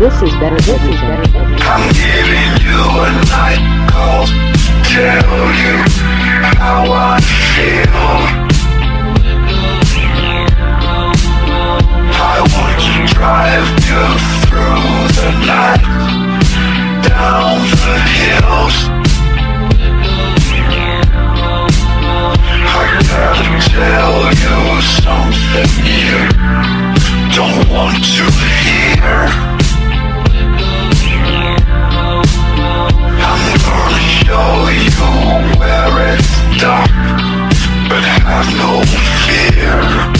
I'm giving you a night call, tell you how I feel. I want to drive you through the night, down the hills. I gotta tell you something you don't want to hear. I'm gonna show you where it's dark, but have no fear.